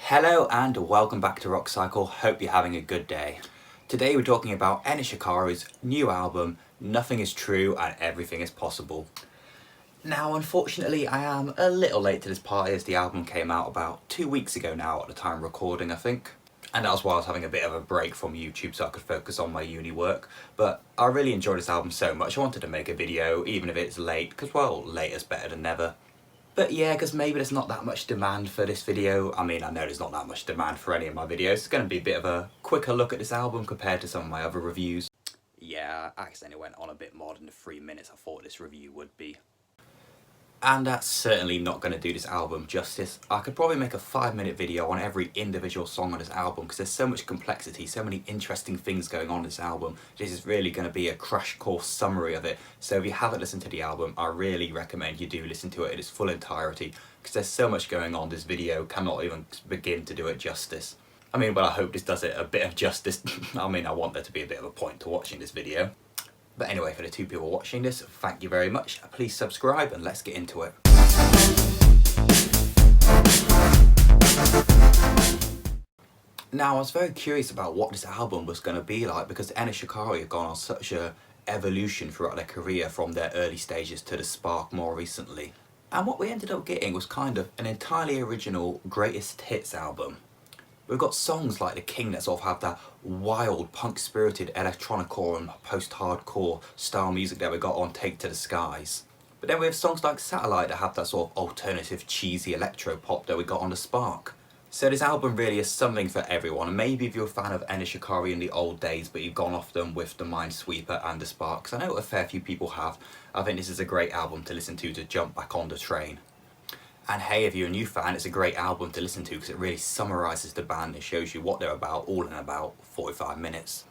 Hello and welcome back to Rock Cycle. Hope you're having a good day. Today we're talking about t.i.n.a Shikari's new album, Nothing Is True and Everything Is Possible. Now unfortunately I am a little late to this party as the album came out about 2 weeks ago now at the time of recording, I think. And that was while I was having a bit of a break from YouTube so I could focus on my uni work. But I really enjoyed this album so much I wanted to make a video even if it's late, because well, late is better than never. But yeah, because maybe there's not that much demand for this video. I mean, I know there's not that much demand for any of my videos. It's going to be a bit of a quicker look at this album compared to some of my other reviews. Yeah, I accidentally went on a bit more than the 3 minutes I thought this review would be. And that's certainly not going to do this album justice. I could probably make a 5-minute video on every individual song on this album because there's so much complexity, so many interesting things going on in this album. This is really going to be a crash course summary of it. So if you haven't listened to the album, I really recommend you do listen to it in its full entirety because there's so much going on. This video cannot even begin to do it justice. I mean, well, I hope this does it a bit of justice. I mean, I want there to be a bit of a point to watching this video. But anyway, for the 2 people watching this, thank you very much. Please subscribe and let's get into it. Now, I was very curious about what this album was going to be like because t.i.n.a Shikari have gone on such a evolution throughout their career from their early stages to the spark more recently. And what we ended up getting was kind of an entirely original greatest hits album. We've got songs like The King that sort of have that wild, punk-spirited electronica and post-hardcore style music that we got on Take to the Skies. But then we have songs like Satellite that have that sort of alternative, cheesy electro-pop that we got on The Spark. So this album really is something for everyone, and maybe if you're a fan of t.i.n.a Shikari in the old days but you've gone off them with the Minesweeper and The Spark, because I know a fair few people have, I think this is a great album to listen to jump back on the train. And hey, if you're a new fan, it's a great album to listen to because it really summarises the band and shows you what they're about all in about 45 minutes.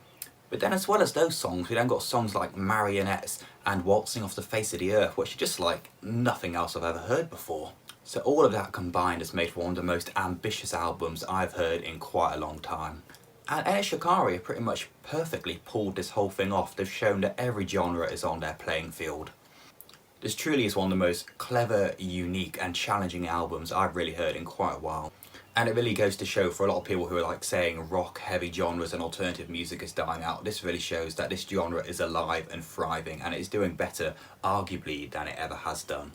But then as well as those songs, we then got songs like Marionettes and Waltzing Off the Face of the Earth, which are just like nothing else I've ever heard before. So all of that combined has made for one of the most ambitious albums I've heard in quite a long time. And t.i.n.a Shikari have pretty much perfectly pulled this whole thing off. They've shown that every genre is on their playing field. This truly is one of the most clever, unique and challenging albums I've really heard in quite a while. And it really goes to show for a lot of people who are like saying rock, heavy genres and alternative music is dying out, this really shows that this genre is alive and thriving and it is doing better, arguably, than it ever has done.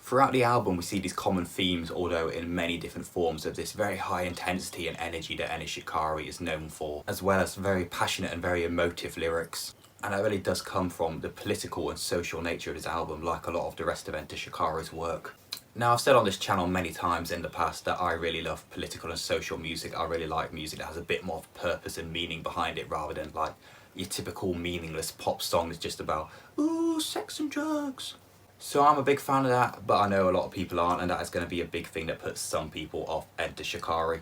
Throughout the album we see these common themes, although in many different forms, of this very high intensity and energy that t.i.n.a Shikari is known for, as well as very passionate and very emotive lyrics. And that really does come from the political and social nature of this album, like a lot of the rest of t.i.n.a Shikari's work. Now, I've said on this channel many times in the past that I really love political and social music. I really like music that has a bit more of purpose and meaning behind it rather than like your typical meaningless pop song that's just about, ooh, sex and drugs. So I'm a big fan of that, but I know a lot of people aren't, and that is going to be a big thing that puts some people off t.i.n.a Shikari.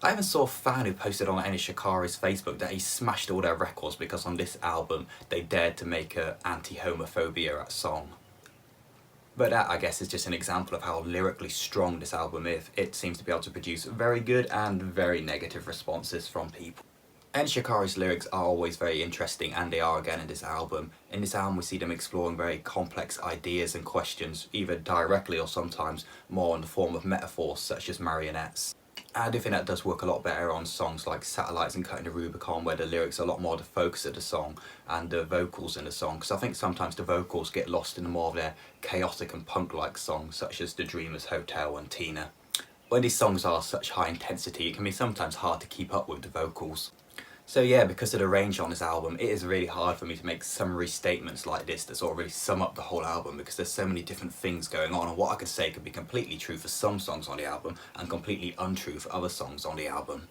I even saw a fan who posted on t.i.n.a Shikari's Facebook that he smashed all their records because on this album they dared to make a anti-homophobia song. But that, I guess, is just an example of how lyrically strong this album is. It seems to be able to produce very good and very negative responses from people. t.i.n.a Shikari's lyrics are always very interesting, and they are again in this album. In this album we see them exploring very complex ideas and questions, either directly or sometimes more in the form of metaphors such as marionettes. I do think that does work a lot better on songs like Satellites and Cutting the Rubicon, where the lyrics are a lot more the focus of the song and the vocals in the song, because I think sometimes the vocals get lost in more of their chaotic and punk-like songs such as The Dreamers Hotel and t.i.n.a. When these songs are such high intensity, it can be sometimes hard to keep up with the vocals. So yeah, because of the range on this album, it is really hard for me to make summary statements like this that sort of really sum up the whole album, because there's so many different things going on, and what I could say could be completely true for some songs on the album and completely untrue for other songs on the album.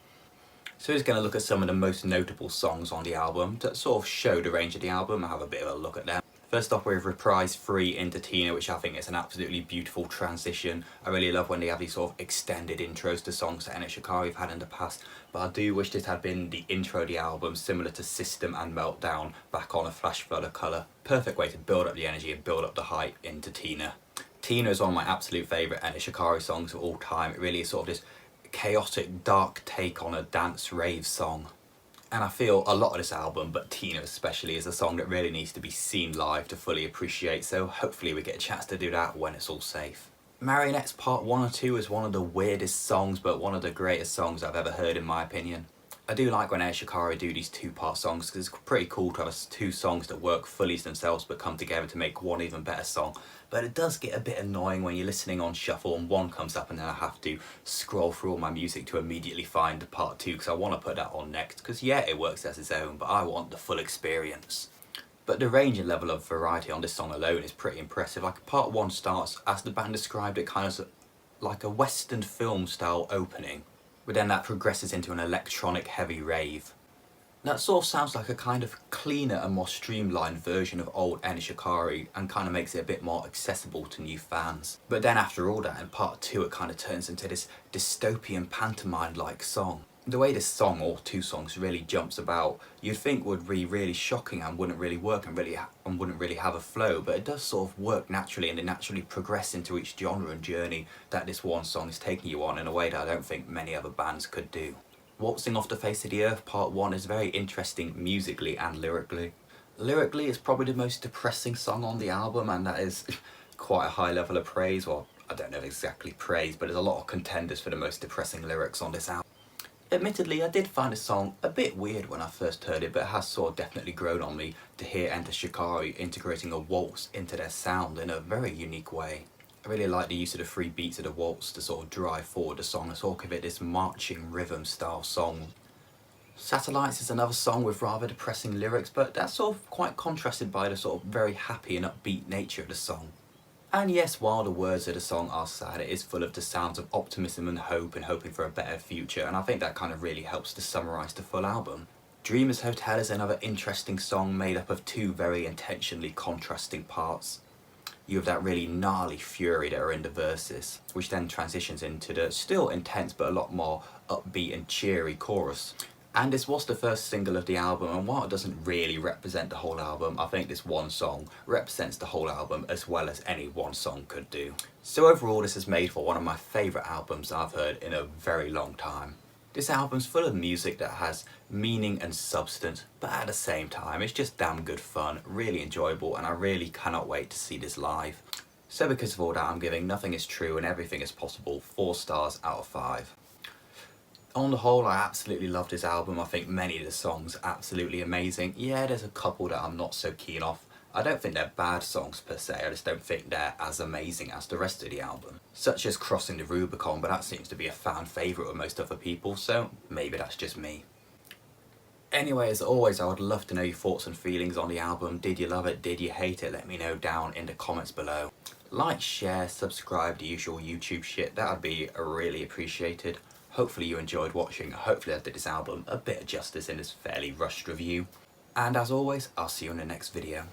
So we're just going to look at some of the most notable songs on the album that sort of show the range of the album and have a bit of a look at them. First off, we have Reprise 3 into t.i.n.a, which I think is an absolutely beautiful transition. I really love when they have these sort of extended intros to songs that t.i.n.a Shikari have had in the past, but I do wish this had been the intro of the album, similar to System and Meltdown, back on a flash flood of colour. Perfect way to build up the energy and build up the hype into t.i.n.a. t.i.n.a is one of my absolute favourite t.i.n.a Shikari songs of all time. It really is sort of this chaotic, dark take on a dance rave song. And I feel a lot of this album, but t.i.n.a especially, is a song that really needs to be seen live to fully appreciate, so hopefully we get a chance to do that when it's all safe. Marionettes Part 1 or 2 is one of the weirdest songs, but one of the greatest songs I've ever heard in my opinion. I do like when Shikari do these two-part songs because it's pretty cool to have two songs that work fully as themselves but come together to make one even better song. But it does get a bit annoying when you're listening on shuffle and one comes up and then I have to scroll through all my music to immediately find the part 2 because I want to put that on next because yeah, it works as its own, but I want the full experience. But the range and level of variety on this song alone is pretty impressive. Like part 1 starts, as the band described it, kind of like a western film style opening, but then that progresses into an electronic heavy rave. That sort of sounds like a kind of cleaner and more streamlined version of old t.i.n.a Shikari and kind of makes it a bit more accessible to new fans. But then after all that, in part 2 it kind of turns into this dystopian pantomime-like song. The way this song, or two songs, really jumps about, you'd think would be really shocking and wouldn't really work and wouldn't really have a flow, but it does sort of work naturally and it naturally progress into each genre and journey that this one song is taking you on in a way that I don't think many other bands could do. Waltzing Off the Face of the Earth Part 1 is very interesting musically and lyrically. Lyrically, it's probably the most depressing song on the album, and that is quite a high level of praise. Well, I don't know if exactly praise, but there's a lot of contenders for the most depressing lyrics on this album. Admittedly, I did find the song a bit weird when I first heard it, but it has sort of definitely grown on me to hear Enter Shikari integrating a waltz into their sound in a very unique way. I really like the use of the 3 beats of the waltz to sort of drive forward the song and sort of give it this marching rhythm style song. Satellites is another song with rather depressing lyrics, but that's sort of quite contrasted by the sort of very happy and upbeat nature of the song. And yes, while the words of the song are sad, it is full of the sounds of optimism and hope and hoping for a better future, and I think that kind of really helps to summarise the full album. Dreamers Hotel is another interesting song made up of 2 very intentionally contrasting parts. You have that really gnarly fury that are in the verses, which then transitions into the still intense but a lot more upbeat and cheery chorus. And this was the first single of the album, and while it doesn't really represent the whole album, I think this one song represents the whole album as well as any one song could do. So overall, this is made for one of my favourite albums I've heard in a very long time. This album's full of music that has meaning and substance, but at the same time it's just damn good fun, really enjoyable, and I really cannot wait to see this live. So because of all that, I'm giving Nothing Is True and Everything Is Possible 4 stars out of 5. On the whole, I absolutely love this album. I think many of the songs are absolutely amazing. Yeah, there's a couple that I'm not so keen off. I don't think they're bad songs per se, I just don't think they're as amazing as the rest of the album. Such as Crossing the Rubicon, but that seems to be a fan favourite with most other people, so maybe that's just me. Anyway, as always, I would love to know your thoughts and feelings on the album. Did you love it? Did you hate it? Let me know down in the comments below. Like, share, subscribe, the usual YouTube shit, that would be really appreciated. Hopefully you enjoyed watching, hopefully I did this album a bit of justice in this fairly rushed review. And as always, I'll see you in the next video.